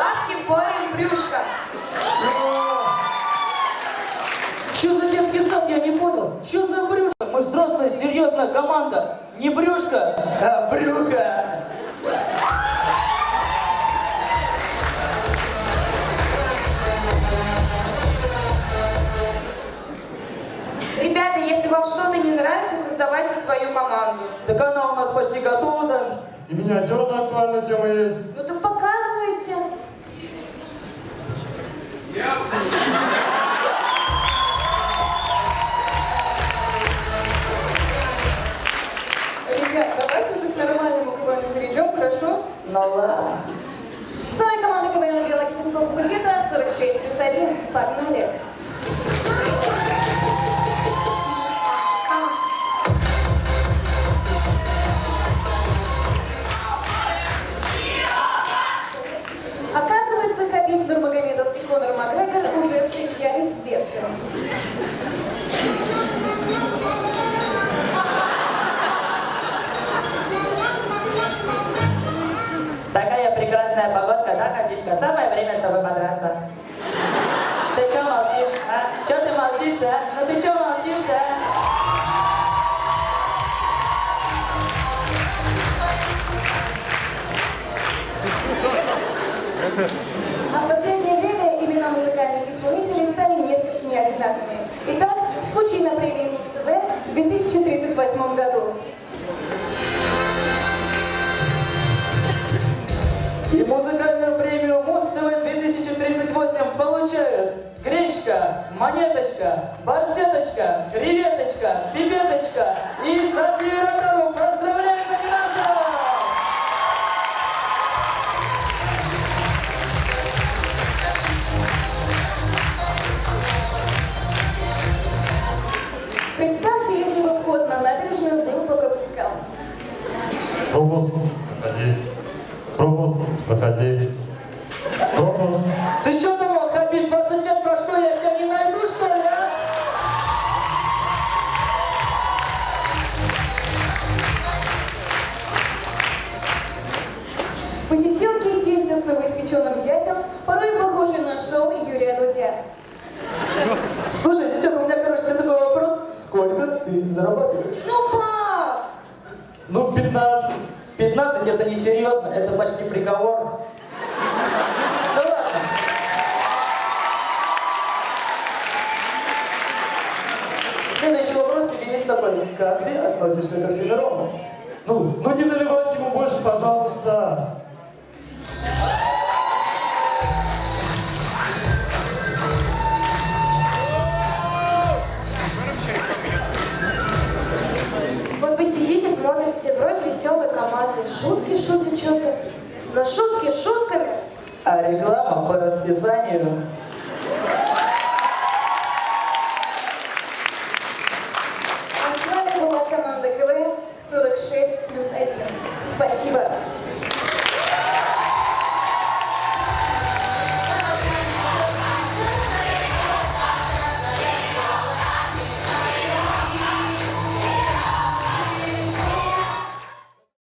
Лапки, корень, брюшко. Что за детский сад, я не понял. Что за брюшко? Мы взрослая, серьезная команда. Не брюшко, а брюхо. Ребята, если вам что-то не нравится, создавайте свою команду. Так она у нас почти готова даже. И миниатюрная актуальная тема есть. Ну так показывайте. Ребят, давайте уже к нормальному КВН перейдем, хорошо? Ну ладно. С вами команда КВН биологического факультета 46+1. Погнали! Оказывается, Хабиб Нурмагомедов и Конор Макгрегор уже встречались в детстве. Такая прекрасная погодка, да, Хабибка? Самое время, чтобы подраться. Ты чё молчишь, а? Чё ты молчишь-то, а? Ну ты чё молчишь-то, А в последнее время имена музыкальных исполнителей стали несколькими одинаковыми. Итак, случай на премии Муз-ТВ в 2038 году. И музыкальную премию Муз-ТВ 2038 получают Гречка, Монеточка, Барсеточка, Креветочка, Пипеточка и София Ротару. Поздравляем номинантов! Представьте, если бы вход на набережную был по пропускам. Пропуск, выходи. Пропуск, выходи. Пропуск. Ты что думал, Хабиб, 20 лет прошло, я тебя не найду, что ли, а? Посетилки тестя с новоиспеченным зятем порой похожи на шоу Юрия Дудя. Слушай, сейчас у меня, короче, тебе такой вопрос. Сколько ты зарабатываешь? Ну, пап! Ну, 15. 15 это не серьезно, это почти приговор. Ну ладно. Следующий вопрос тебе есть такой. Как ты относишься ко Оксимирону? Ну не наливайте ему больше, пожалуйста. Вот вы сидите, смотрите, вроде веселой команды, шутки шутят что-то, но шутки шутками. А реклама по расписанию. А с вами была команда КВН 46+1. Спасибо.